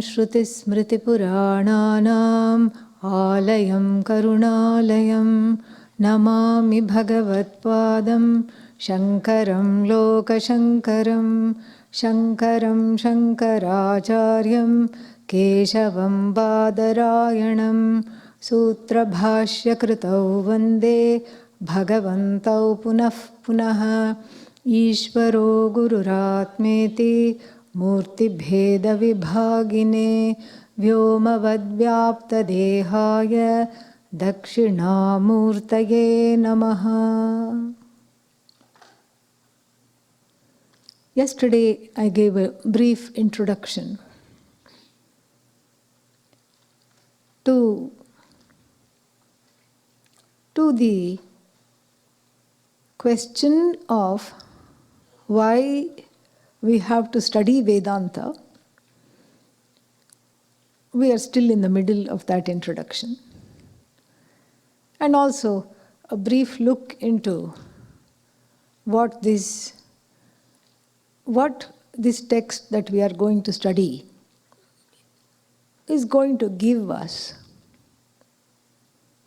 Shrutismritipurāṇānaṁ Ālayam Karuṇālayam Namāmi Bhagavatpādam Shankaram Lokashankaram Shankaram Shankarācāryam Keshavam Bādarayanam Sutra Bhāṣya Kritau Vande Bhagavantau Punah Punah Ishvaro Gururatmeti Murti Bheda Vibhagine Vyomavadvyapta Dehaya Dakshinamurtaye Namaha. Yesterday I gave a brief introduction to the question of why we have to study Vedanta. We are still in the middle of that introduction. And also a brief look into what this text that we are going to study is going to give us.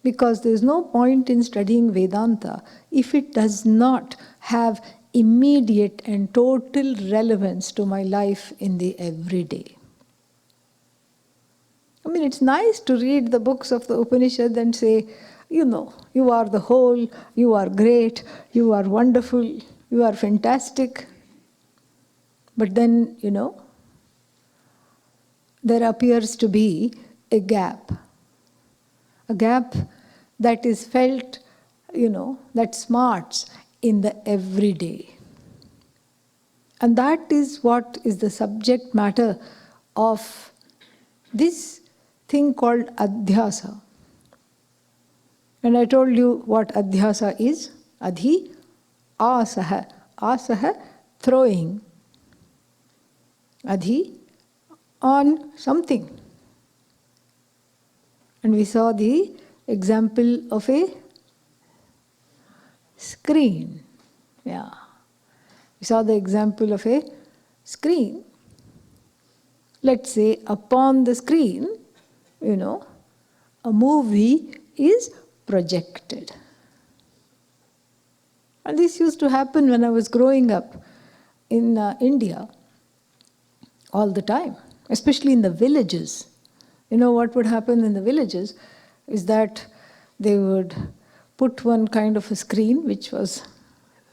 Because there is no point in studying Vedanta if it does not have immediate and total relevance to my life in the everyday. I mean, it's nice to read the books of the Upanishad and say, you are the whole, you are great, you are wonderful, you are fantastic. But then, there appears to be a gap that is felt, that smarts in the everyday. And that is what is the subject matter of this thing called Adhyāsa. And I told you what Adhyāsa is. Adhyāsa. Asaha, throwing. Adhi, on something. And we saw the example of a screen. Yeah. We saw the example of a screen. Let's say upon the screen, a movie is projected. And this used to happen when I was growing up in India all the time, especially in the villages. What would happen in the villages is that they would put one kind of a screen which was,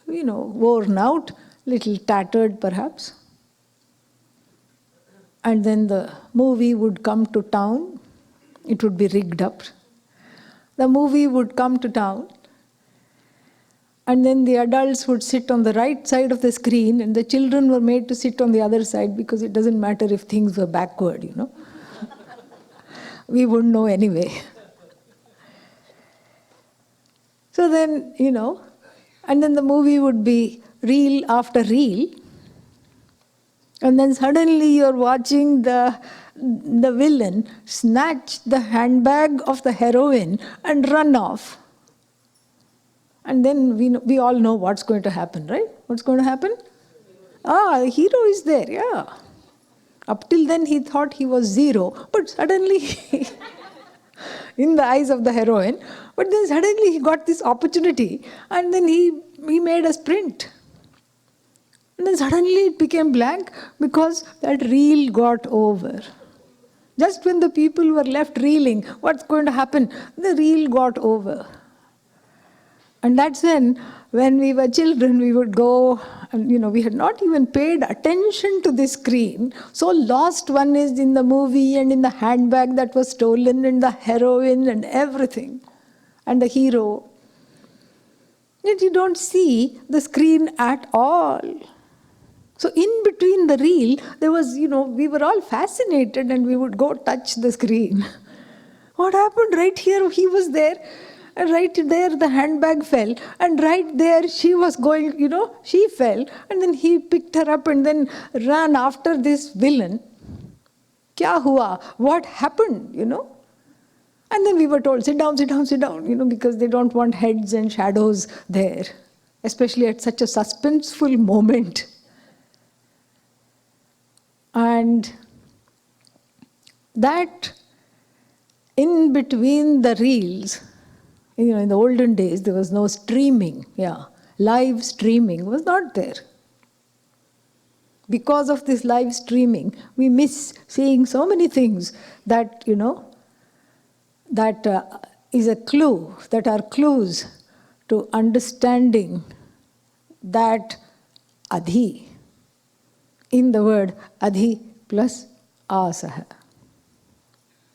worn out, little tattered perhaps. And then the movie would come to town. It would be rigged up. The movie would come to town. And then the adults would sit on the right side of the screen and the children were made to sit on the other side because it doesn't matter if things were backward, We wouldn't know anyway. So then, and then the movie would be reel after reel. And then suddenly you're watching the villain snatch the handbag of the heroine and run off. And then we all know what's going to happen, right? What's going to happen? The hero is there, yeah. Up till then he thought he was zero, but suddenly, in the eyes of the heroine, but then suddenly he got this opportunity and then he made a sprint. And then suddenly it became blank because that reel got over. Just when the people were left reeling, what's going to happen? The reel got over. And that's when we were children, we would go, and we had not even paid attention to the screen. So lost one is in the movie and in the handbag that was stolen and the heroine and everything. And the hero. Yet you don't see the screen at all. So in between the reel, there was, we were all fascinated and we would go touch the screen. What happened right here? He was there. And right there the handbag fell. And right there she was going, she fell. And then he picked her up and then ran after this villain. Kya hua? What happened, And then we were told, sit down, sit down, sit down, because they don't want heads and shadows there. Especially at such a suspenseful moment. And that in between the reels, in the olden days there was no streaming, live streaming was not there. Because of this live streaming, we miss seeing so many things that, that is a clue, that are clues to understanding that adhi, in the word adhi plus asaha.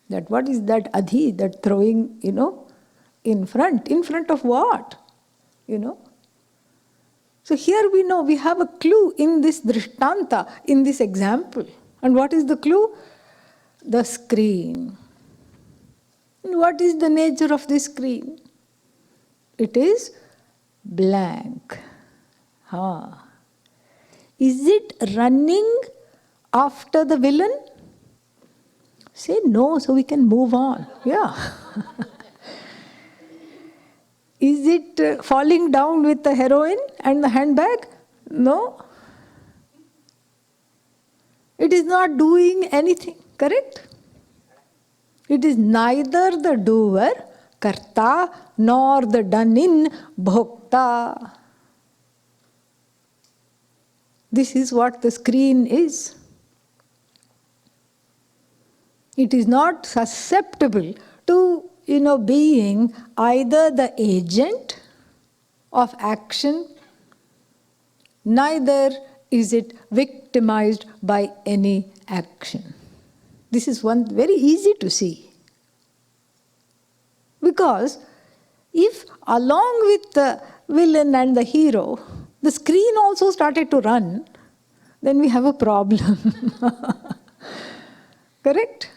That what is that adhi, that throwing, in front of what? So here we know we have a clue in this drishtanta, in this example. And what is the clue? The screen. And what is the nature of this screen? It is blank. Is it running after the villain? Say no, so we can move on. Is it falling down with the heroine and the handbag? No. It is not doing anything, correct? It is neither the doer, karta, nor the done in, bhokta. This is what the screen is. It is not susceptible to being either the agent of action, neither is it victimized by any action. This is one very easy to see. Because if along with the villain and the hero, the screen also started to run, then we have a problem. Correct?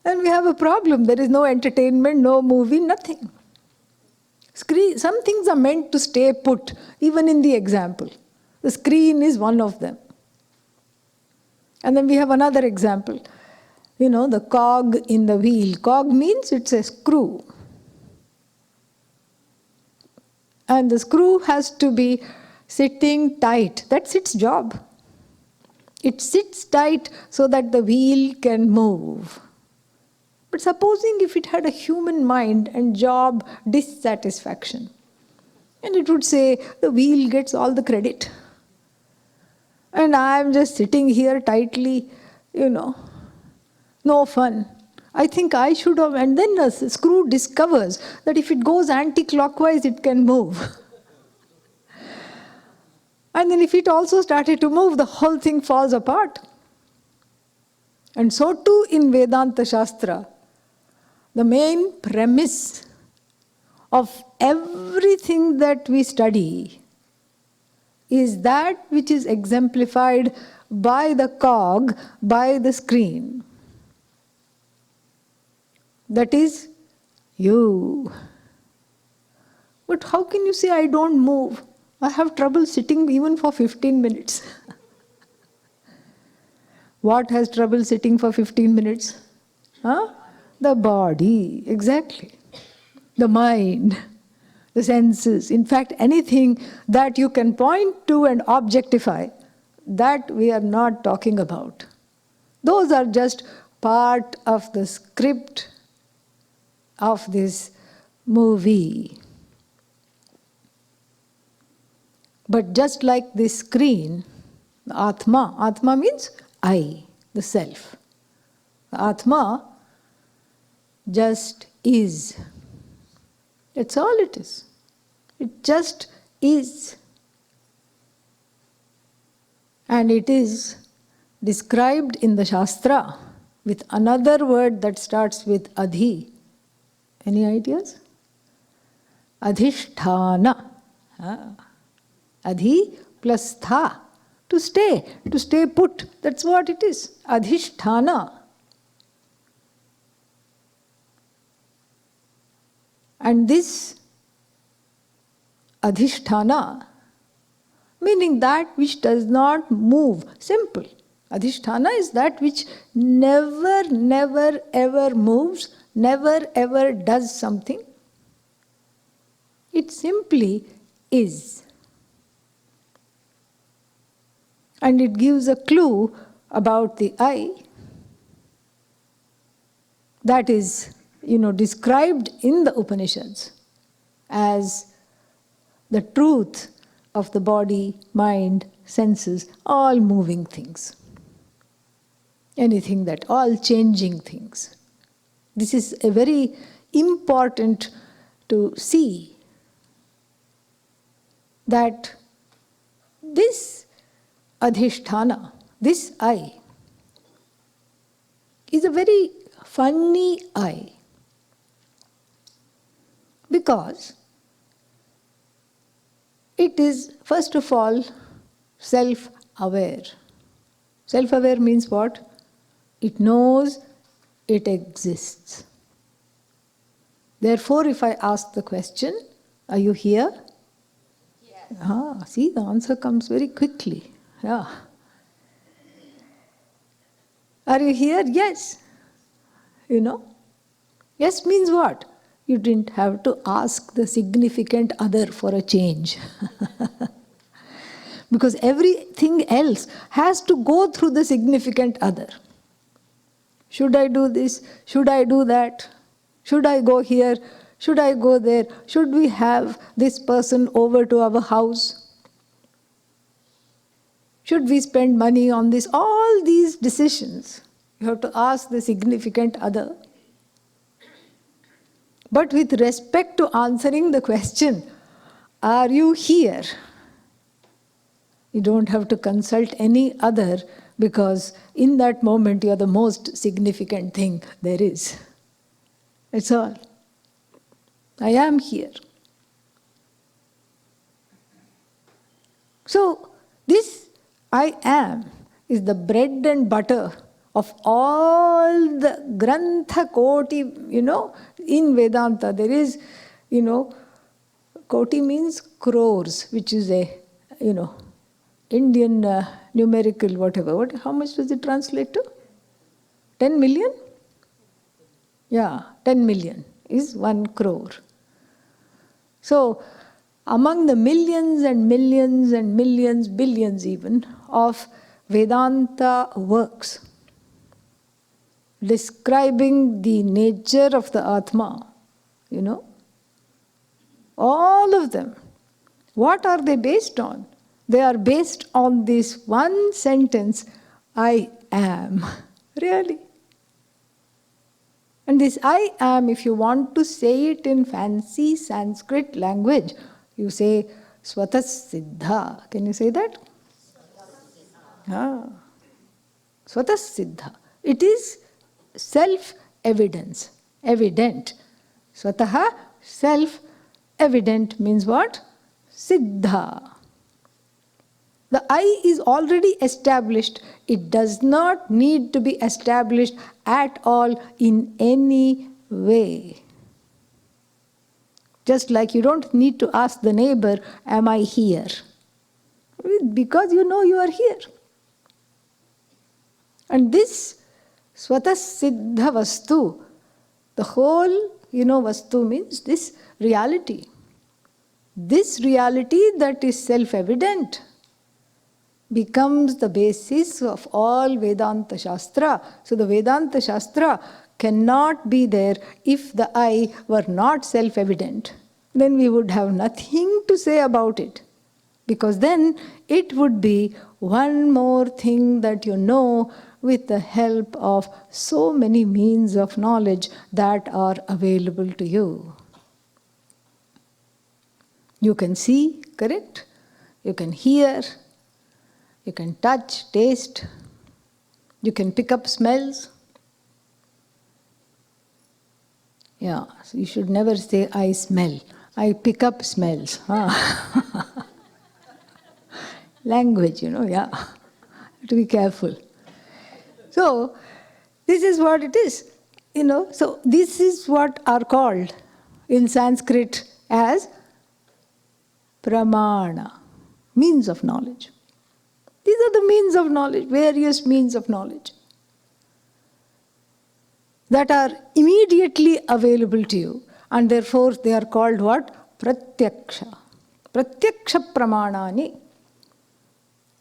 Then we have a problem. There is no entertainment, no movie, nothing. Some things are meant to stay put, even in the example. The screen is one of them. And then we have another example. The cog in the wheel. Cog means it's a screw. And the screw has to be sitting tight. That's its job. It sits tight so that the wheel can move. But supposing if it had a human mind and job dissatisfaction, and it would say, the wheel gets all the credit. And I'm just sitting here tightly, no fun. I think I should have, and then the screw discovers that if it goes anti-clockwise, it can move. And then if it also started to move, the whole thing falls apart. And so too in Vedanta Shastra, the main premise of everything that we study is that which is exemplified by the cog, by the screen. That is you. But how can you say I don't move? I have trouble sitting even for 15 minutes. What has trouble sitting for 15 minutes? The body, exactly. The mind, the senses. In fact, anything that you can point to and objectify, that we are not talking about. Those are just part of the script of this movie. But just like this screen, the Atma means I, the self. The Atma just is. That's all it is. It just is. And it is described in the Shastra with another word that starts with adhi. Any ideas? Adhisthana. Adhi plus tha. To stay put. That's what it is. Adhisthana. And this adhisthana, meaning that which does not move, simple. Adhisthana is that which never, ever moves, never, ever does something. It simply is. And it gives a clue about the I. that is, described in the Upanishads as the truth of the body, mind, senses, all moving things. Anything that, all changing things. This is a very important to see that this adhisthana, this I, is a very funny I. Because it is, first of all, self-aware. Self-aware means what? It knows it exists. Therefore, if I ask the question, are you here? Yes. See, the answer comes very quickly. Yeah. Are you here? Yes. Yes means what? You didn't have to ask the significant other for a change. Because everything else has to go through the significant other. Should I do this? Should I do that? Should I go here? Should I go there? Should we have this person over to our house? Should we spend money on this? All these decisions, you have to ask the significant other. But with respect to answering the question, are you here? You don't have to consult any other, because in that moment you are the most significant thing there is. That's all. I am here. So this I am is the bread and butter of all the Grantha Koti, in Vedanta. There is, Koti means crores, which is a, Indian numerical whatever. How much does it translate to? 10 million? Yeah, 10 million is 1 crore. So, among the millions and millions and millions, billions even, of Vedanta works describing the nature of the Atma, all of them, what are they based on? They are based on this one sentence, I am. Really. And this I am, if you want to say it in fancy Sanskrit language, you say Svatasiddha. Can you say that? Svatasiddha. It is self-evidence, evident. Swataha, self-evident means what? Siddha. The I is already established. It does not need to be established at all in any way. Just like you don't need to ask the neighbor, am I here? Because you know you are here. And this Svatasiddha Vastu, the whole, Vastu means this reality. This reality that is self-evident becomes the basis of all Vedanta Shastra. So the Vedanta Shastra cannot be there if the I were not self-evident. Then we would have nothing to say about it. Because then it would be one more thing that you know with the help of so many means of knowledge that are available to you. You can see, correct? You can hear. You can touch, taste. You can pick up smells. Yeah, so you should never say, I smell. I pick up smells. Language, yeah. Have to be careful. So, this is what it is. So this is what are called in Sanskrit as pramana, means of knowledge. These are the means of knowledge, various means of knowledge that are immediately available to you, and therefore they are called what? Pratyaksha. Pratyaksha pramanani.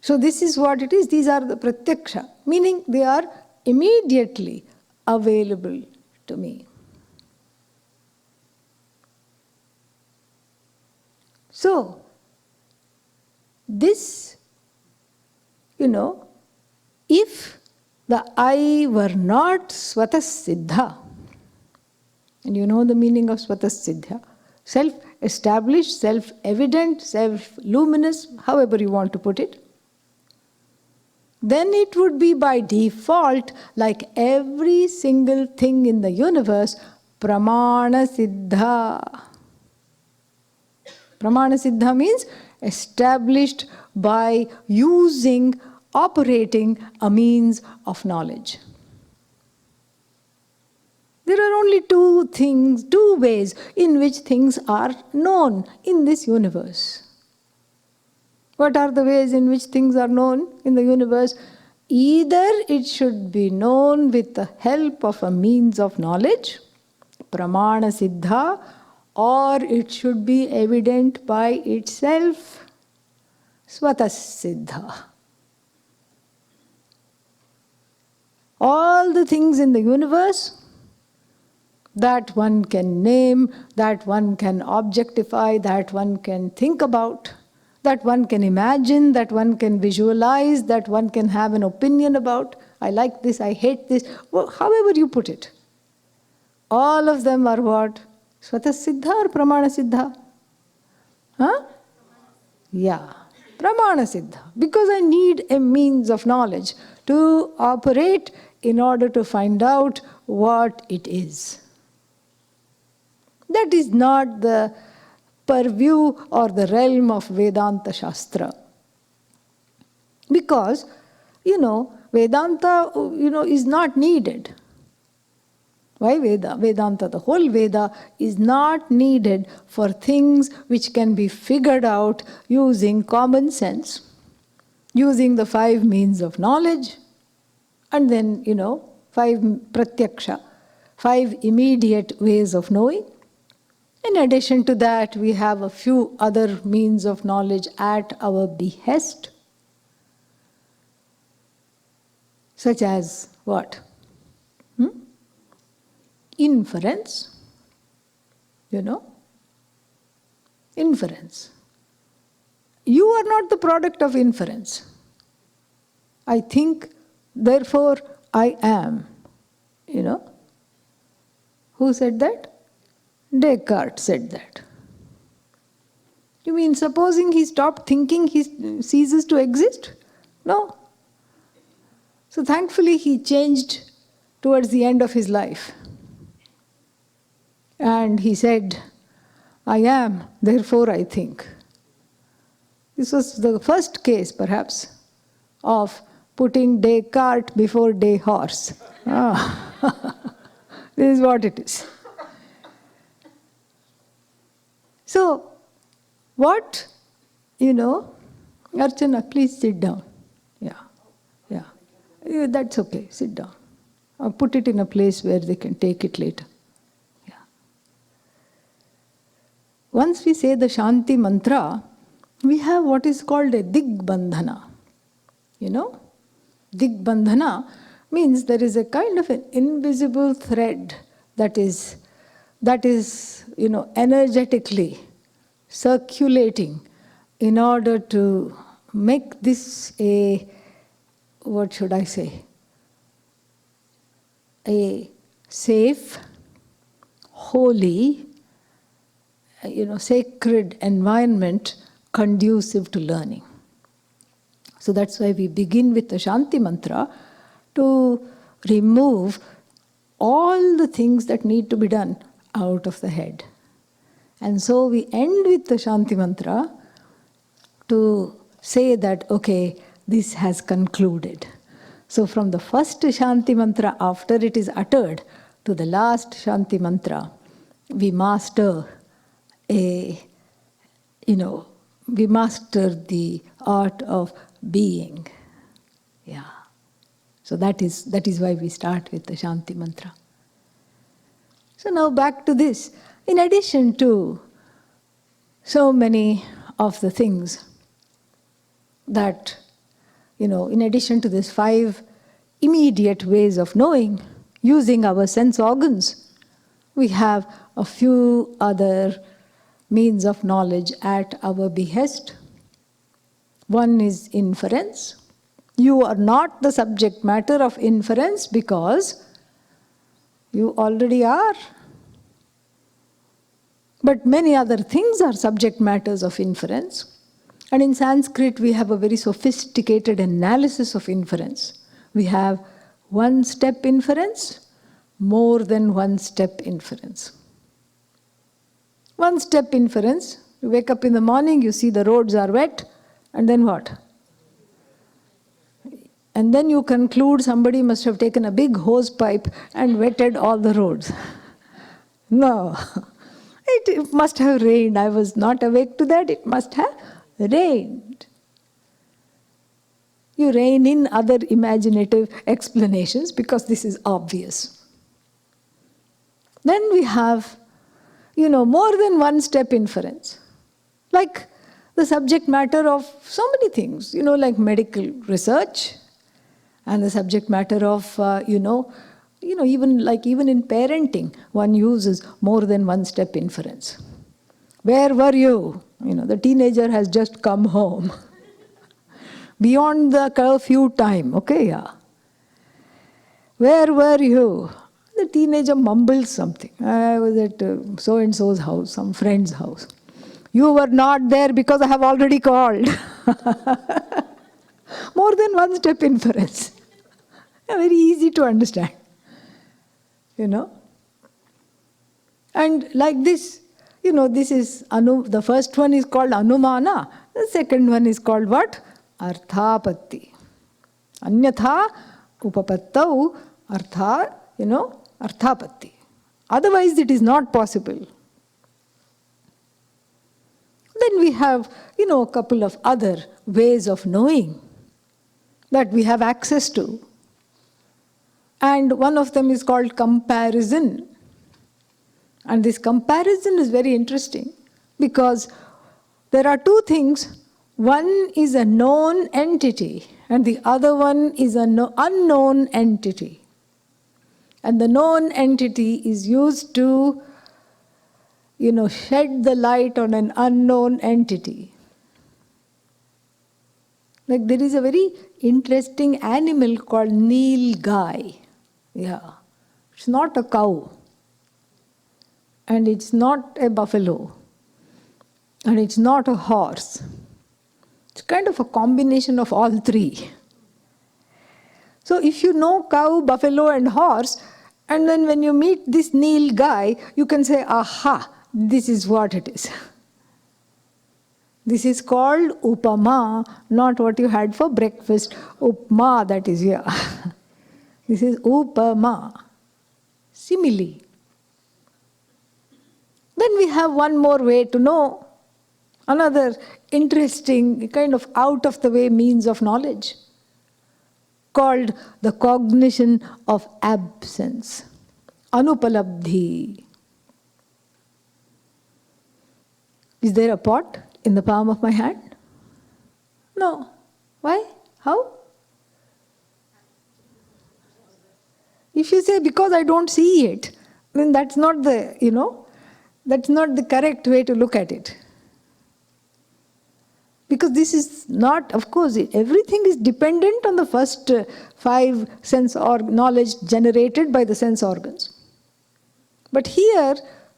So this is what it is. These are the pratyaksha, meaning they are immediately available to me. So, this, if the I were not Svatasiddha, and you know the meaning of Svatasiddha, self-established, self-evident, self-luminous, however you want to put it, then it would be by default, like every single thing in the universe, Pramana Siddha. Pramana Siddha means established by operating a means of knowledge. There are only two ways in which things are known in this universe. What are the ways in which things are known in the universe? Either it should be known with the help of a means of knowledge, Pramana Siddha, or it should be evident by itself, Svatasiddha. All the things in the universe that one can name, that one can objectify, that one can think about, that one can imagine, that one can visualize, that one can have an opinion about. I like this, I hate this, well, however you put it. All of them are what? Svatasiddha or Pramana Siddha? Huh? Yeah, Pramana Siddha. Because I need a means of knowledge to operate in order to find out what it is. That is not the purview or the realm of Vedanta Shastra. Because, Vedanta, is not needed. Why Veda? Vedanta, the whole Veda, is not needed for things which can be figured out using common sense, using the 5 means of knowledge, and then, 5 pratyaksha, 5 immediate ways of knowing. In addition to that, we have a few other means of knowledge at our behest, such as what? Inference, inference. You are not the product of inference. I think, therefore I am. Who said that? Descartes said that. You mean supposing he stopped thinking, he ceases to exist? No. So thankfully he changed towards the end of his life. And he said, I am, therefore I think. This was the first case, perhaps, of putting Descartes before Deshorse. This is what it is. So, what, Archana, please sit down. Yeah. That's okay, sit down. Or put it in a place where they can take it later. Yeah. Once we say the Shanti mantra, we have what is called a Digbandhana. Digbandhana means there is a kind of an invisible thread that is energetically circulating in order to make this a safe, holy, sacred environment conducive to learning. So that's why we begin with the Shanti mantra to remove all the things that need to be done out of the head. And so we end with the Shanti mantra to say that, okay, this has concluded. So from the first Shanti mantra after it is uttered to the last Shanti mantra, we master the art of being. Yeah. So that is why we start with the Shanti mantra. So now back to this. In addition to so many of the things that, in addition to these 5 immediate ways of knowing, using our sense organs. We have a few other means of knowledge at our behest. One is inference. You are not the subject matter of inference because you already are. But many other things are subject matters of inference. And in Sanskrit, we have a very sophisticated analysis of inference. We have one-step inference, more than one-step inference. One-step inference, you wake up in the morning, you see the roads are wet, and then what? And then you conclude somebody must have taken a big hose pipe and wetted all the roads. No, it must have rained. I was not awake to that. It must have rained. You rein in other imaginative explanations because this is obvious. Then we have, more than one step inference. Like the subject matter of so many things, like medical research, and the subject matter of, even in parenting, one uses more than one step inference. Where were you? The teenager has just come home. Beyond the curfew time, okay, yeah. Where were you? The teenager mumbles something. I was at so-and-so's house, some friend's house. You were not there because I have already called. More than one step inference. Very easy to understand. And like this, this is, the first one is called Anumana. The second one is called what? Arthapatti. Anyatha upapattau arthapatti. Otherwise it is not possible. Then we have, a couple of other ways of knowing that we have access to. And one of them is called comparison. And this comparison is very interesting because there are two things. One is a known entity and the other one is an unknown entity. And the known entity is used to, shed the light on an unknown entity. Like there is a very interesting animal called Nilgai. Yeah, it's not a cow. And it's not a buffalo. And it's not a horse. It's kind of a combination of all three. So if you know cow, buffalo and horse, and then when you meet this Nilgai, you can say, aha, this is what it is. This is called upama, not what you had for breakfast. Upma, that is here. This is upama, simile. Then we have one more way to know, another interesting kind of out-of-the-way means of knowledge, called the cognition of absence, anupalabdhi. Is there a pot in the palm of my hand? No. Why? How? If you say, because I don't see it, then that's not the, that's not the correct way to look at it. Because this is not, of course, everything is dependent on the first five sense or knowledge generated by the sense organs. But here,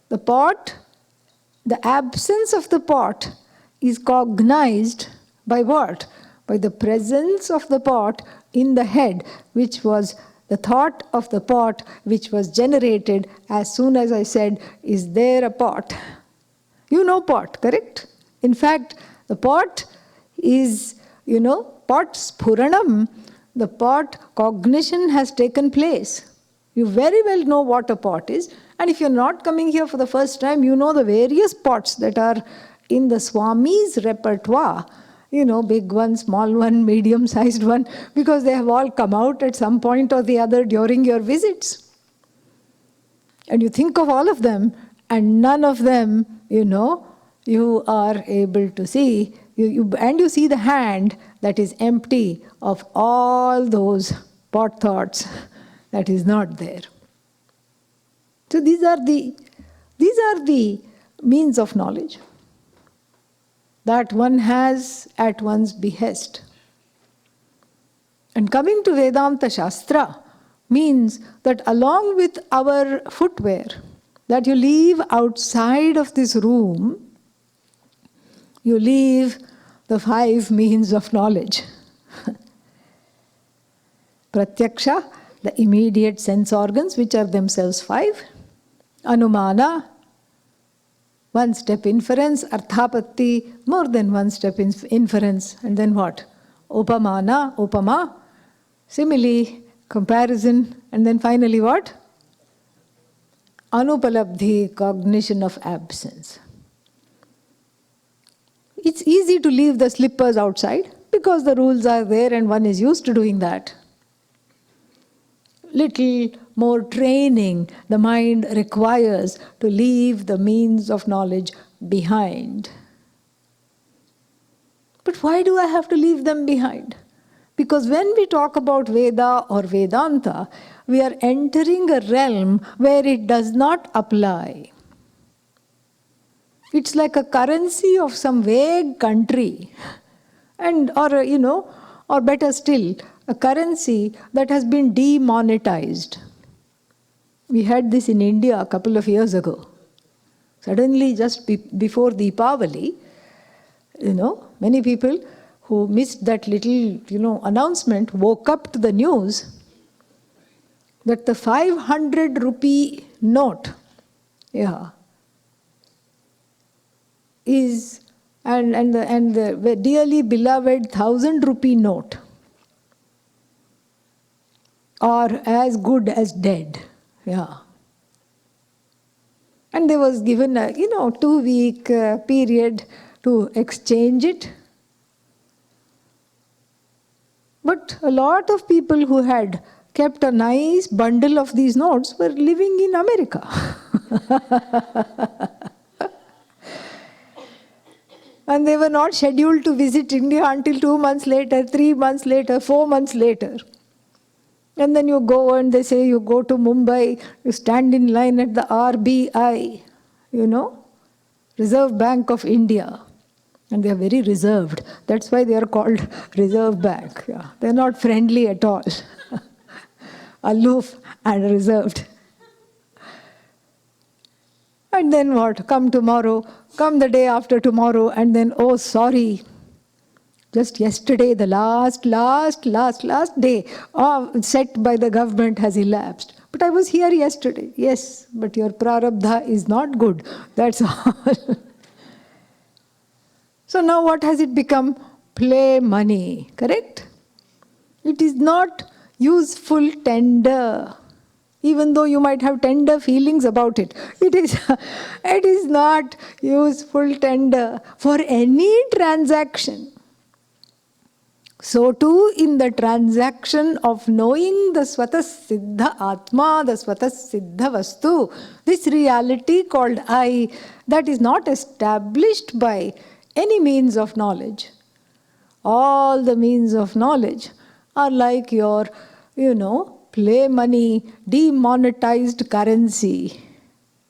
the pot, the absence of the pot is cognized by what? By the presence of the pot in the head, which was the thought of the pot which was generated as soon as I said, is there a pot? You know pot, correct? In fact, the pot is, pot spuranam, the pot cognition has taken place. You very well know what a pot is. And if you're not coming here for the first time, you know the various pots that are in the Swami's repertoire. Big one, small one, medium-sized one, because they have all come out at some point or the other during your visits. And you think of all of them, and none of them, you are able to see. And you see the hand that is empty of all those pot thoughts that is not there. So these are the means of knowledge that one has at one's behest. And coming to Vedanta Shastra means that along with our footwear that you leave outside of this room, you leave the 5 means of knowledge. Pratyaksha, the immediate sense organs, which are themselves 5. Anumana, 1-step inference. Arthapatti, more than 1-step inference. And then what? Upamana, upama, simile, comparison. And then finally what? Anupalabdhi, cognition of absence. It's easy to leave the slippers outside because the rules are there and one is used to doing that. Little more training the mind requires to leave the means of knowledge behind. But why do I have to leave them behind? Because when we talk about Veda or Vedanta, we are entering a realm where it does not apply. It's like a currency of some vague country, or better still, a currency that has been demonetized. We had this in India a couple of years ago. Suddenly, just before Deepavali, many people who missed that little, announcement woke up to the news that the 500 rupee note, is and the dearly beloved 1,000 rupee note are as good as dead. And there was given a 2-week period to exchange it. But a lot of people who had kept a nice bundle of these notes were living in America. And they were not scheduled to visit India until 2 months later, 3 months later, 4 months later. And then you go and they say you go to Mumbai, you stand in line at the RBI, Reserve Bank of India. And they are very reserved. That's why they are called Reserve Bank. They are not friendly at all. Aloof and reserved. And then what? Come tomorrow, come the day after tomorrow, and then, oh, sorry. Just yesterday, the last day set by the government has elapsed. But I was here yesterday. Yes, but your prarabdha is not good. That's all. So now what has it become? Play money, correct? It is not useful tender. Even though you might have tender feelings about it. It is not useful tender for any transaction. So too in the transaction of knowing the Svatasiddha Atma, the Svatasiddha Vastu, this reality called I, that is not established by any means of knowledge. All the means of knowledge are like your, play money, demonetized currency,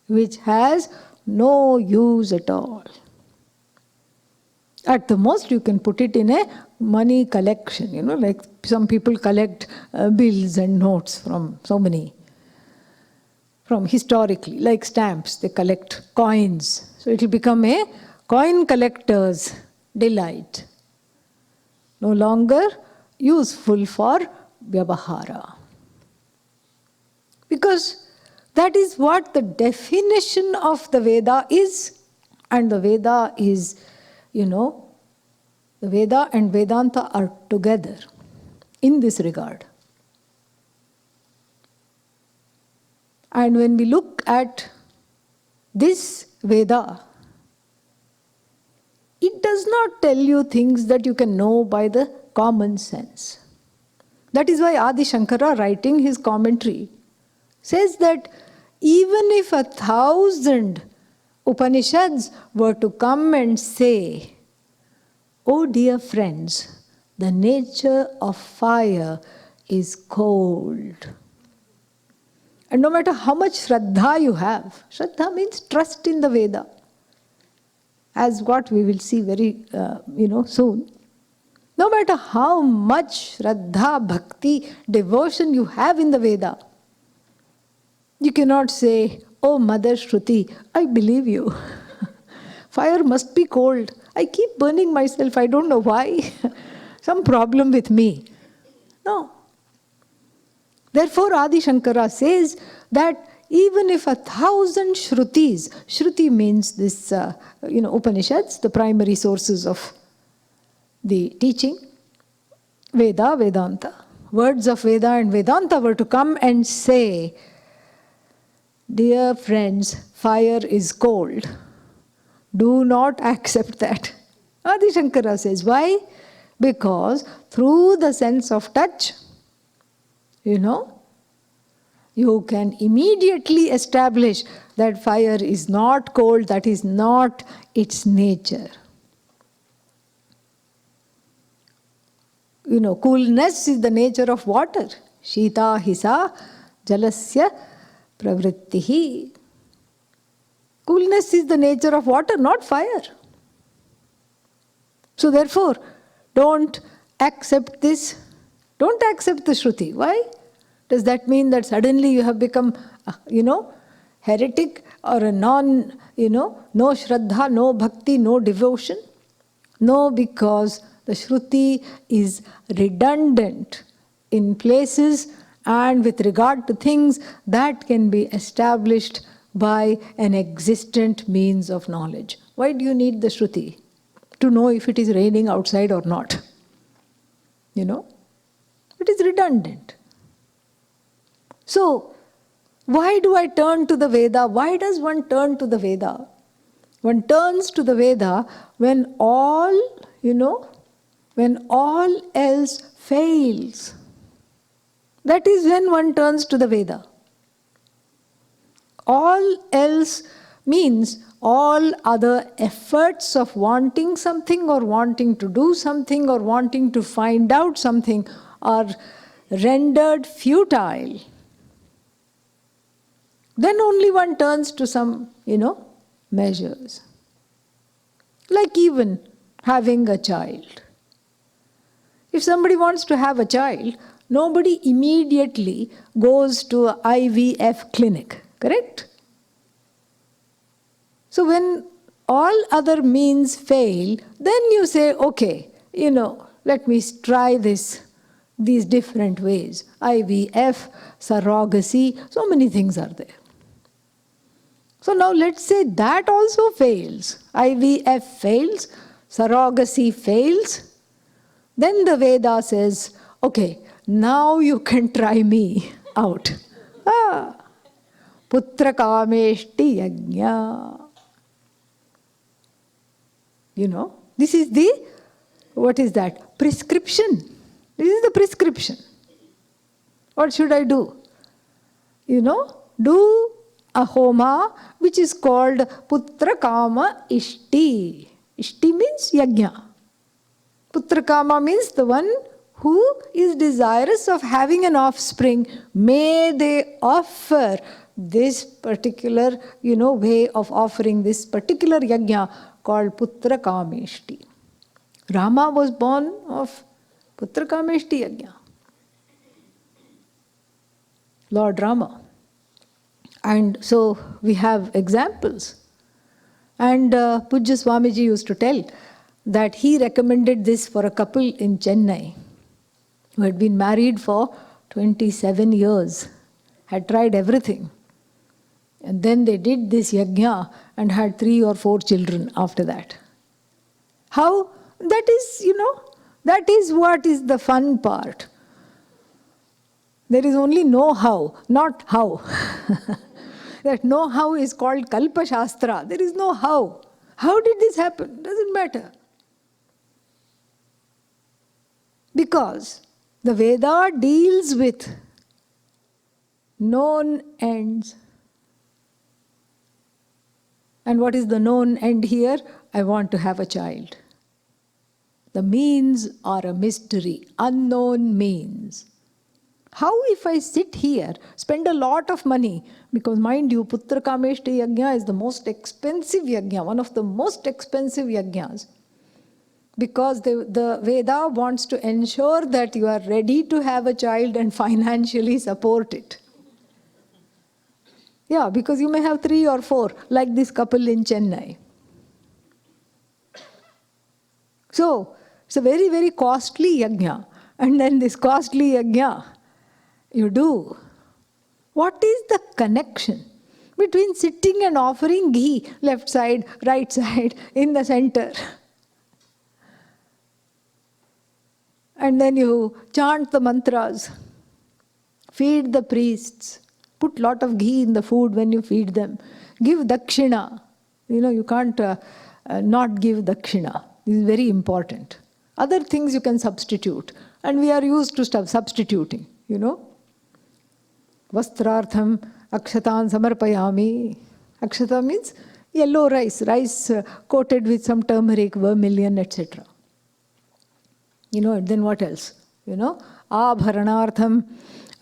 which has no use at all. At the most, you can put it in a money collection, like some people collect bills and notes from historically, like stamps, they collect coins. So it will become a coin collector's delight. No longer useful for vyavahara. Because that is what the definition of the Veda is. And the Veda is, the Veda and Vedanta are together in this regard. And when we look at this Veda, it does not tell you things that you can know by the common sense. That is why Adi Shankara, writing his commentary, says that even if 1,000 Upanishads were to come and say, "Oh dear friends, the nature of fire is cold. And no matter how much Shraddha you have, Shraddha means trust in the Veda, as what we will see very, soon. No matter how much Shraddha, Bhakti, devotion you have in the Veda, you cannot say, "Oh, Mother Shruti, I believe you. Fire must be cold. I keep burning myself. I don't know why. Some problem with me." No. Therefore, Adi Shankara says that even if 1,000 Shrutis, Shruti means this, Upanishads, the primary sources of the teaching, Veda, Vedanta, words of Veda and Vedanta were to come and say, "Dear friends, fire is cold. Do not accept that." Adi Shankara says, why? Because through the sense of touch, you can immediately establish that fire is not cold, that is not its nature. Coolness is the nature of water. Shita hisa jalasya pravrittihi. Coolness is the nature of water, not fire. So therefore, don't accept this. Don't accept the Shruti. Why? Does that mean that suddenly you have become, heretic or a no Shraddha, no Bhakti, no devotion? No, because the Shruti is redundant in places and with regard to things that can be established by an existent means of knowledge. Why do you need the Shruti? To know if it is raining outside or not. It is redundant. So, why do I turn to the Veda? Why does one turn to the Veda? One turns to the Veda when all else fails. That is when one turns to the Veda. All else means all other efforts of wanting something or wanting to do something or wanting to find out something are rendered futile. Then only one turns to some, measures. Like even having a child. If somebody wants to have a child, nobody immediately goes to an IVF clinic, correct? So when all other means fail, then you say, okay, let me try these different ways. IVF, surrogacy, so many things are there. So now let's say that also fails. IVF fails, surrogacy fails. Then the Veda says, okay, now you can try me out. Putra kameshti yajna. This is what is that? Prescription. This is the prescription. What should I do? Do a homa which is called Putra Kama Ishti. Ishti means yajna. Putra Kama means the one who is desirous of having an offspring. May they offer this particular, way of offering this particular yajna called Putra Kameshti. Rama was born of Putra Kameshti yajna. Lord Rama. And so we have examples. And Pujya Swamiji used to tell that he recommended this for a couple in Chennai who had been married for 27 years, had tried everything. And then they did this yajna and had 3 or 4 children after that. How? That is, that is what is the fun part. There is only know-how, not how. That know-how is called Kalpa Shastra. There is no how. How did this happen? Doesn't matter. Because the Veda deals with known ends. And what is the known end here? I want to have a child. The means are a mystery, unknown means. How if I sit here, spend a lot of money, because mind you, Putra Kameshti Yajna is the most expensive yajna, one of the most expensive yajnas. Because the Veda wants to ensure that you are ready to have a child and financially support it. Yeah, because you may have 3 or 4, like this couple in Chennai. So, it's a very, very costly yajna. And then this costly yajna, you do. What is the connection between sitting and offering ghee, left side, right side, in the center? And then you chant the mantras, feed the priests, put lot of ghee in the food when you feed them, give dakshina. You can't not give dakshina. This is very important. Other things you can substitute. And we are used to substituting, Vastrartham akshatan samarpayami. Akshata means yellow rice coated with some turmeric, vermilion, etc. Then what else? Abharanartham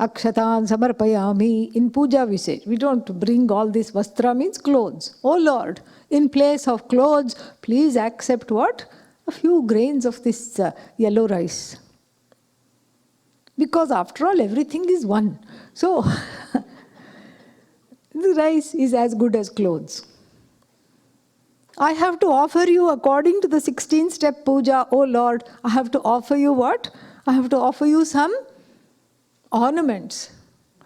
akshatan samarpayami. In puja we say, we don't bring all this. Vastra means clothes. Oh Lord, in place of clothes, please accept what? A few grains of this yellow rice. Because after all, everything is one. So, the rice is as good as clothes. I have to offer you, according to the 16-step puja, oh Lord, I have to offer you what? I have to offer you some ornaments.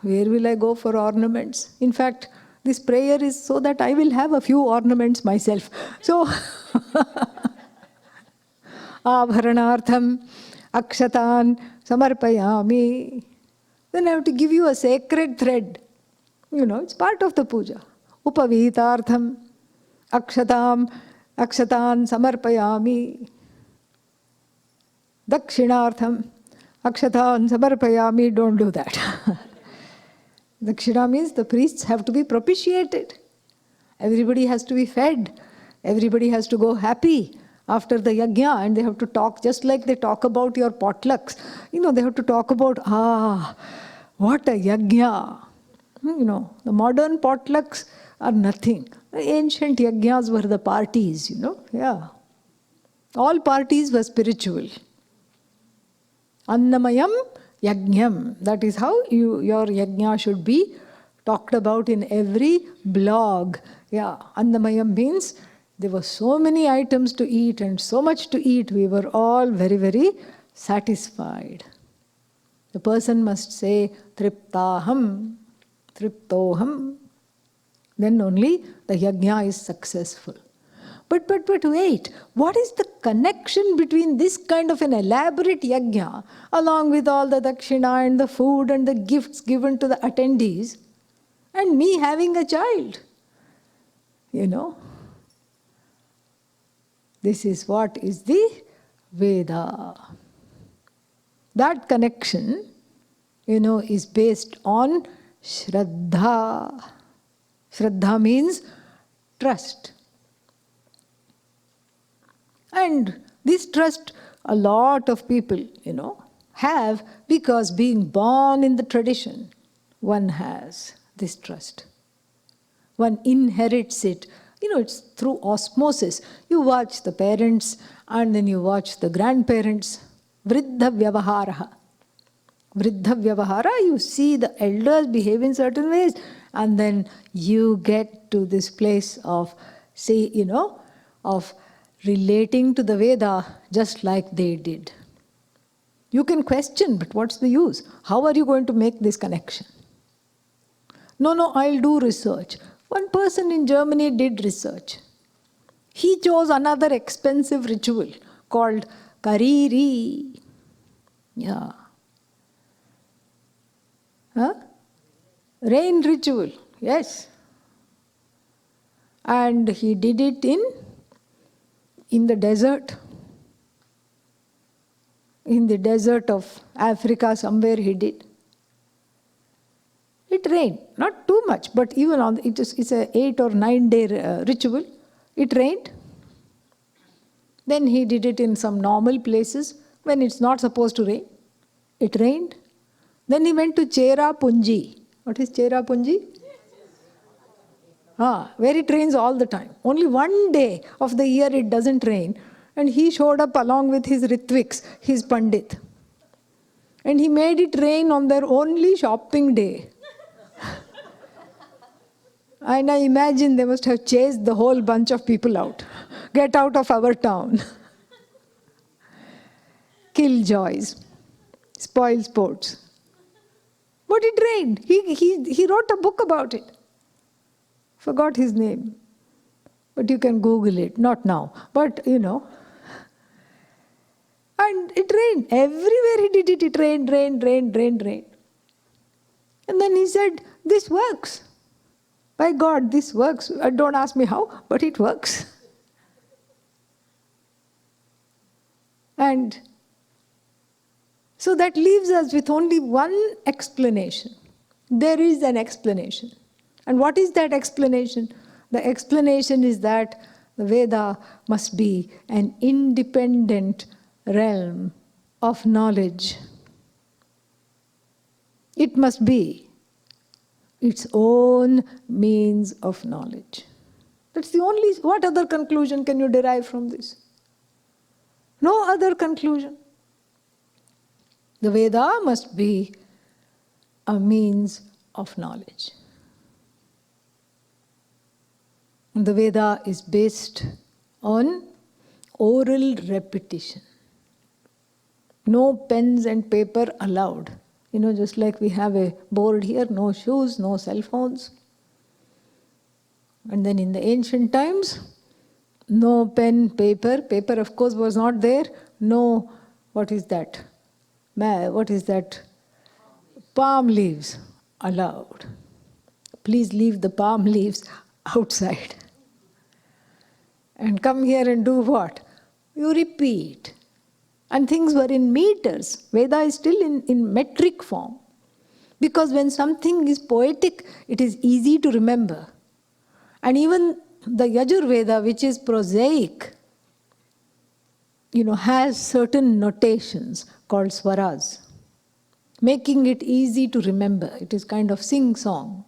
Where will I go for ornaments? In fact, this prayer is so that I will have a few ornaments myself. So, Abharanartham akshatan samarpayami. Then I have to give you a sacred thread. It's part of the puja. Upavitartham akshatan samarpayami. Dakshinartham akshatan samarpayami. Don't do that. Dakshina means the priests have to be propitiated. Everybody has to be fed. Everybody has to go happy after the yajna, and they have to talk just like they talk about your potlucks. They have to talk about, what a yajna. The modern potlucks are nothing. The ancient yajnas were the parties, Yeah. All parties were spiritual. Annamayam yajnam. That is how your yajna should be talked about in every blog. Yeah, Annamayam means there were so many items to eat and so much to eat. We were all very, very satisfied. The person must say, Triptaham, Triptoham. Then only the yajna is successful. But wait, what is the connection between this kind of an elaborate yajna, along with all the dakshina and the food and the gifts given to the attendees, and me having a child? This is what is the Veda. That connection, is based on Shraddha. Shraddha means trust. And this trust a lot of people, have, because being born in the tradition, one has this trust. One inherits it. It's through osmosis. You watch the parents and then you watch the grandparents. Vriddha vyavahara. Vriddha vyavahara, you see the elders behave in certain ways, and then you get to this place of, of relating to the Veda just like they did. You can question, but what's the use? How are you going to make this connection? No, I'll do research. One person in Germany did research. He chose another expensive ritual called Kariri. Yeah. Rain ritual, yes. And he did it in the desert. In the desert of Africa, somewhere he did. It rained, not too much, but even on it's a 8 or 9 day ritual. It rained. Then he did it in some normal places when it's not supposed to rain. It rained. Then he went to Cherrapunji. What is Cherrapunji? Where it rains all the time. Only one day of the year it doesn't rain. And he showed up along with his Ritviks, his Pandit. And he made it rain on their only shopping day. And I imagine they must have chased the whole bunch of people out. Get out of our town. Kill joys. Spoil sports. But it rained. He wrote a book about it. Forgot his name. But you can Google it. Not now. But, And it rained. Everywhere he did it, it rained. And then he said, this works. By God, this works. Don't ask me how, but it works. And so that leaves us with only one explanation. There is an explanation. And what is that explanation? The explanation is that the Veda must be an independent realm of knowledge. It must be its own means of knowledge. That's the only... What other conclusion can you derive from this? No other conclusion. The Veda must be a means of knowledge. And the Veda is based on oral repetition. No pens and paper allowed. Just like we have a board here, no shoes, no cell phones. And then in the ancient times, no pen, paper. Paper, of course, was not there. No, what is that? Palm leaves allowed. Please leave the palm leaves outside. And come here and do what? You repeat. And things were in meters. Veda is still in metric form. Because when something is poetic, it is easy to remember. And even the Yajurveda, which is prosaic, has certain notations called swaras, making it easy to remember. It is kind of sing-song.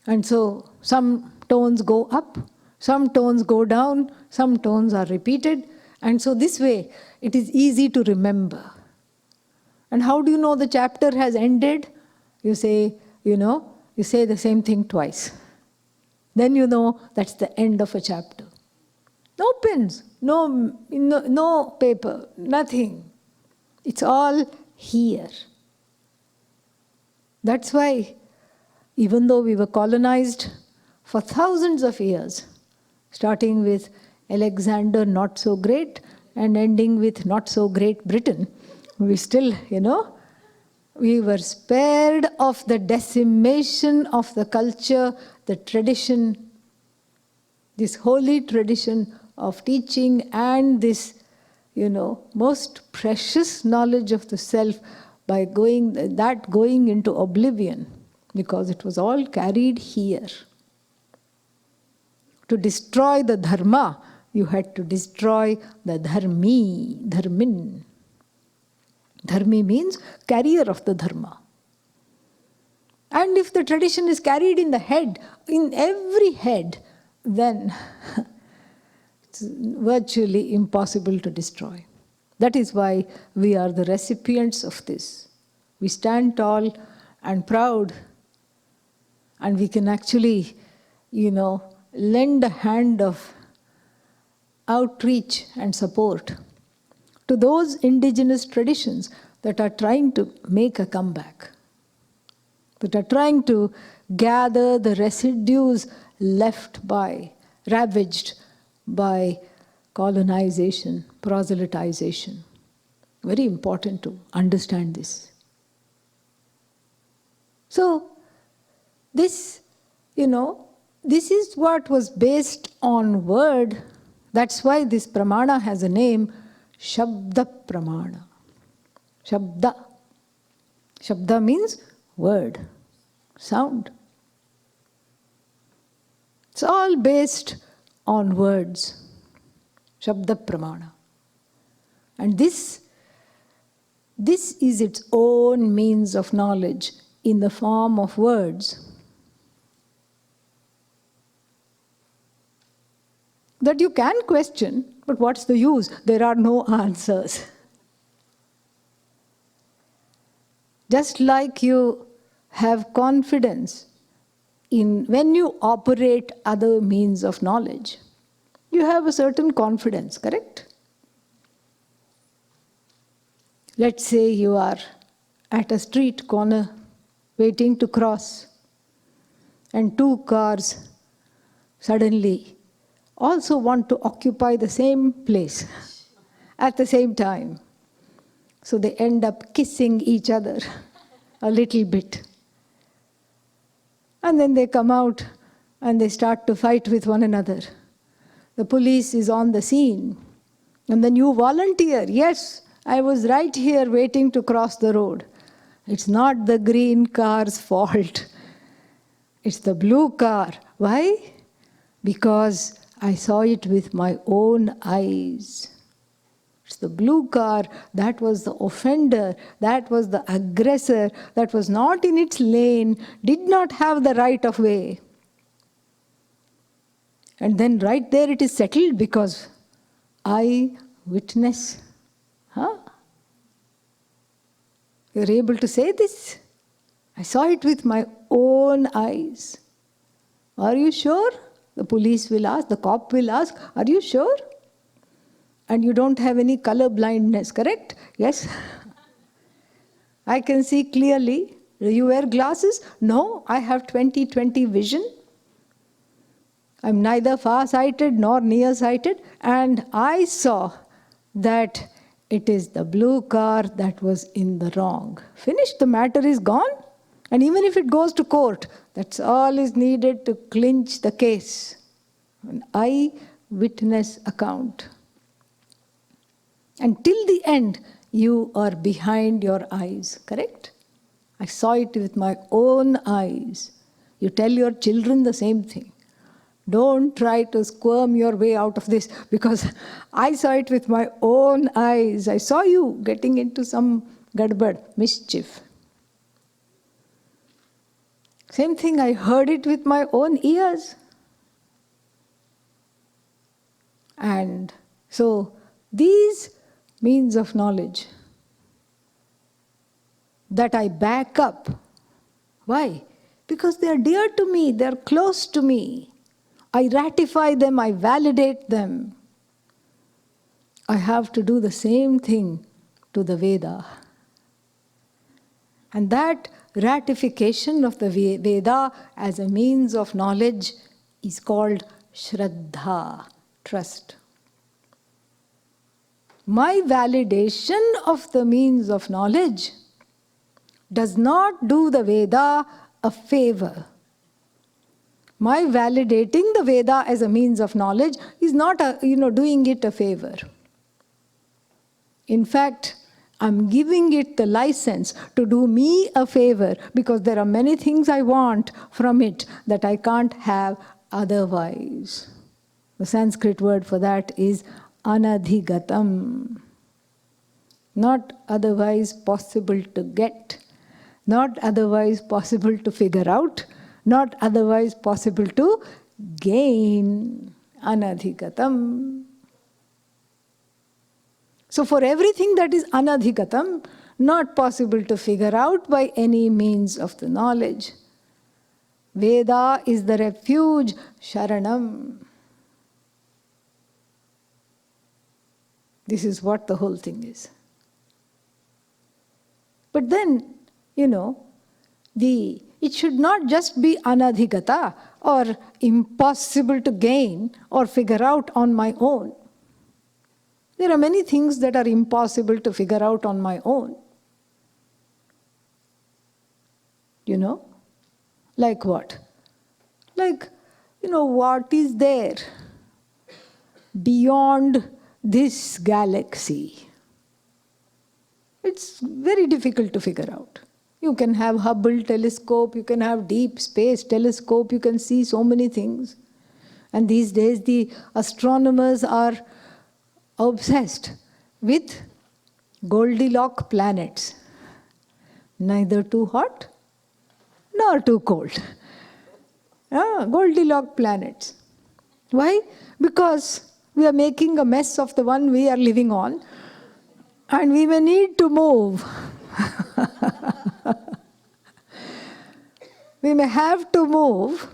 And so some tones go up, some tones go down, some tones are repeated. And so this way, it is easy to remember. And how do you know the chapter has ended? You say, you say the same thing twice. Then you know that's the end of a chapter. No pens, no paper, nothing. It's all here. That's why, even though we were colonized for thousands of years, starting with Alexander not so great and ending with not so great Britain, we still, we were spared of the decimation of the culture, the tradition, this holy tradition of teaching and this, most precious knowledge of the self by going into oblivion, because it was all carried here. To destroy the dharma, you had to destroy the dharmin. Dharmi means carrier of the dharma. And if the tradition is carried in the head, in every head, then it's virtually impossible to destroy. That is why we are the recipients of this. We stand tall and proud, and we can actually, lend a hand of outreach and support to those indigenous traditions that are trying to make a comeback, that are trying to gather the residues ravaged by colonization, proselytization. Very important to understand this. So, this is what was based on word. That's why this pramana has a name, Shabda Pramana. Shabda. Shabda means word, sound. It's all based on words. Shabda Pramana. And this is its own means of knowledge in the form of words that you can question, but what's the use? There are no answers. Just like you have confidence in when you operate other means of knowledge, you have a certain confidence, correct? Let's say you are at a street corner waiting to cross, and two cars suddenly also want to occupy the same place at the same time. So they end up kissing each other a little bit. And then they come out and they start to fight with one another. The police is on the scene. And then you volunteer, yes, I was right here waiting to cross the road. It's not the green car's fault. It's the blue car. Why? Because I saw it with my own eyes. It's the blue car, that was the offender, that was the aggressor, that was not in its lane, did not have the right of way. And then right there it is settled because I witness. Huh? You're able to say this? I saw it with my own eyes. Are you sure? The police will ask, the cop will ask, are you sure? And you don't have any color blindness, correct? Yes? I can see clearly. Do you wear glasses? No, I have 20/20 vision. I'm neither far-sighted nor near-sighted. And I saw that it is the blue car that was in the wrong. Finished, the matter is gone. And even if it goes to court, that's all is needed to clinch the case. An eyewitness account. Until the end, you are behind your eyes, correct? I saw it with my own eyes. You tell your children the same thing. Don't try to squirm your way out of this because I saw it with my own eyes. I saw you getting into some gadbad, mischief. Same thing, I heard it with my own ears. And so these means of knowledge that I back up. Why? Because they are dear to me, they are close to me. I ratify them, I validate them. I have to do the same thing to the Veda. And that ratification of the Veda as a means of knowledge is called Shraddha, trust. My validation of the means of knowledge does not do the Veda a favor. My validating the Veda as a means of knowledge is not doing it a favor. In fact, I'm giving it the license to do me a favor because there are many things I want from it that I can't have otherwise. The Sanskrit word for that is anadhigatam. Not otherwise possible to get, not otherwise possible to figure out, not otherwise possible to gain. Anadhigatam. So for everything that is anadhigatam, not possible to figure out by any means of the knowledge, Veda is the refuge, sharanam. This is what the whole thing is. But then, it should not just be anadhigata or impossible to gain or figure out on my own. There are many things that are impossible to figure out on my own. Like what? Like, what is there beyond this galaxy? It's very difficult to figure out. You can have Hubble telescope, you can have deep space telescope, you can see so many things. And these days the astronomers are obsessed with Goldilocks planets. Neither too hot nor too cold. Goldilocks planets. Why? Because we are making a mess of the one we are living on, and we may need to move. We may have to move,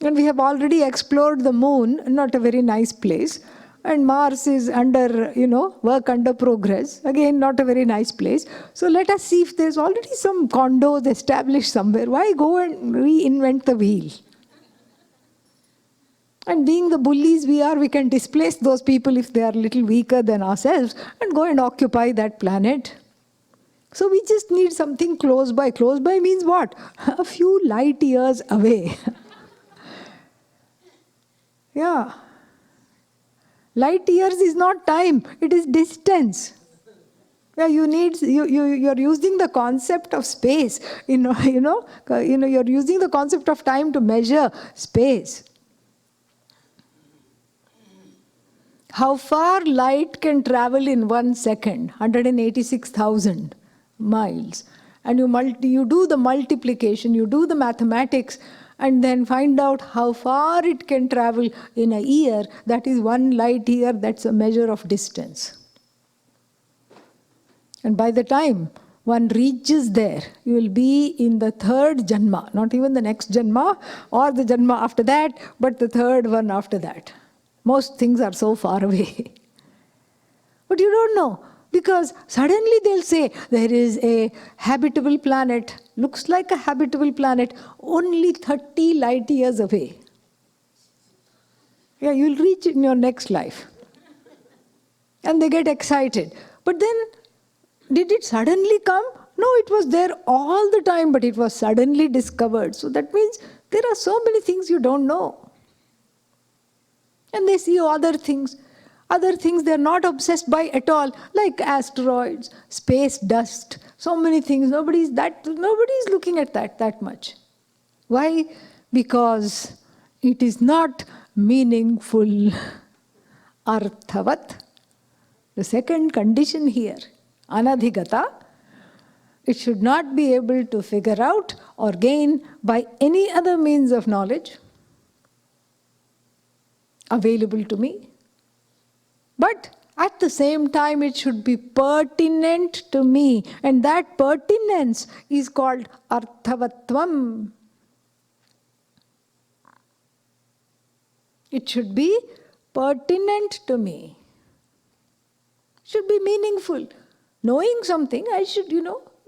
and we have already explored the moon, not a very nice place, and Mars is under, work under progress, again not a very nice place. So let us see if there's already some condos established somewhere. Why go and reinvent the wheel? And being the bullies we are, we can displace those people if they are a little weaker than ourselves and go and occupy that planet. So we just need something close by. Close by means what? A few light years away. Yeah. Light years is not time, it is distance. Yeah, you're using the concept of space. You're using the concept of time to measure space. How far light can travel in 1 second? 186,000 miles. And you do the multiplication, you do the mathematics, and then find out how far it can travel in a year. That is 1 light year, that's a measure of distance. And by the time one reaches there, you will be in the 3rd Janma, not even the next Janma or the Janma after that, but the 3rd one after that. Most things are so far away. But you don't know, because suddenly they'll say there is a habitable planet, looks like a habitable planet, only 30 light years away. Yeah, you'll reach it in your next life. And they get excited. But then, did it suddenly come? No, it was there all the time, but it was suddenly discovered. So that means there are so many things you don't know. And they see other things they're not obsessed by at all, like asteroids, space dust, so many things. Nobody's looking at that much. Why? Because it is not meaningful. Arthavat. The second condition here, anadhigata, it should not be able to figure out or gain by any other means of knowledge available to me. But at the same time, it should be pertinent to me. And that pertinence is called arthavatvam. It should be pertinent to me. Should be meaningful. Knowing something, I should, be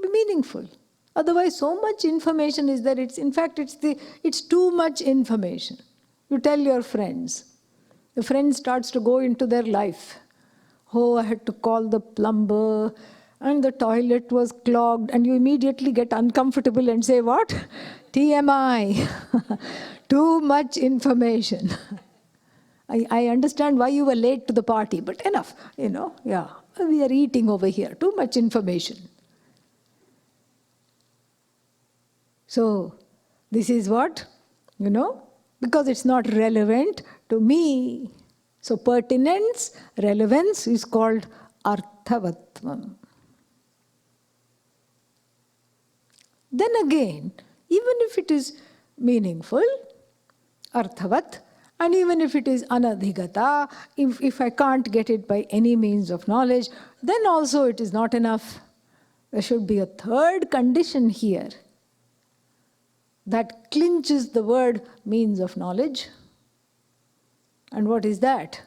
meaningful. Otherwise, so much information is there. It's too much information. You tell your friends. The friend starts to go into their life. Oh, I had to call the plumber, and the toilet was clogged, and you immediately get uncomfortable and say, what? TMI. Too much information. I understand why you were late to the party, but enough, yeah. We are eating over here. Too much information. So, this is what? Because it's not relevant to me. So pertinence, relevance is called arthavatvam. Then again, even if it is meaningful, arthavat, and even if it is anadhigata, if I can't get it by any means of knowledge, then also it is not enough. There should be a third condition here that clinches the word means of knowledge. And what is that?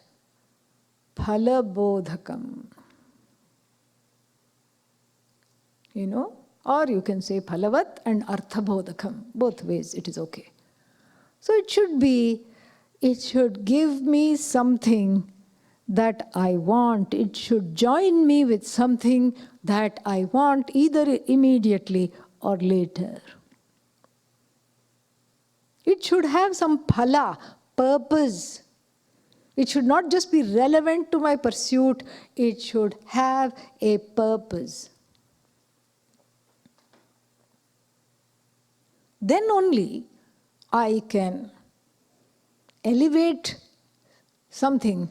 Phalabodhakam. Or you can say phalavat and arthabodhakam. Both ways it is okay. So it should give me something that I want. It should join me with something that I want either immediately or later. It should have some phala, purpose. It should not just be relevant to my pursuit, it should have a purpose. Then only I can elevate something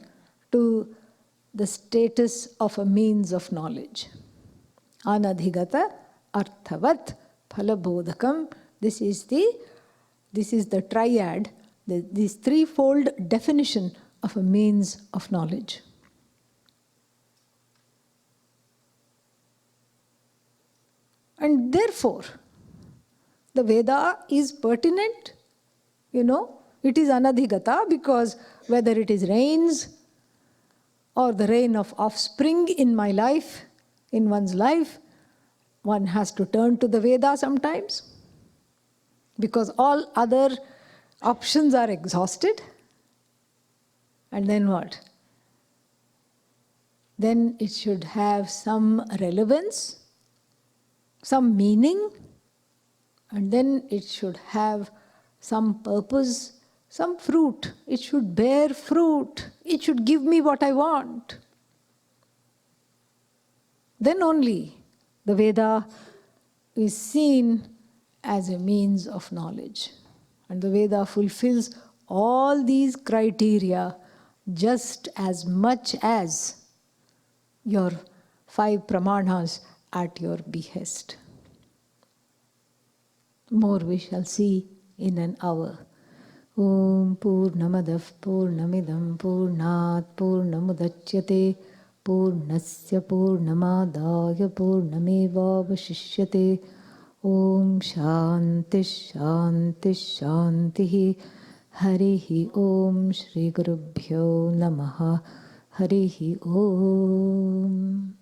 to the status of a means of knowledge. Anadhigata arthavat phalabodhakam. This is the triad, this threefold definition of a means of knowledge. And therefore, the Veda is pertinent, it is anadhigata because whether it is rains or the reign of offspring in my life, in one's life, one has to turn to the Veda sometimes because all other options are exhausted. And then what? Then it should have some relevance, some meaning, and then it should have some purpose, some fruit. It should bear fruit. It should give me what I want. Then only the Veda is seen as a means of knowledge. And the Veda fulfills all these criteria just as much as your 5 pramanas at your behest. More we shall see in an hour. Om Purnamadav Purnamidam Purnat Purnamudachyate Purnasya Purnamadaya Purnamevavashishyate. Om Shanti Shanti Shanti. Harihi Om Shri Gurubhyo Namaha. Harihi Om.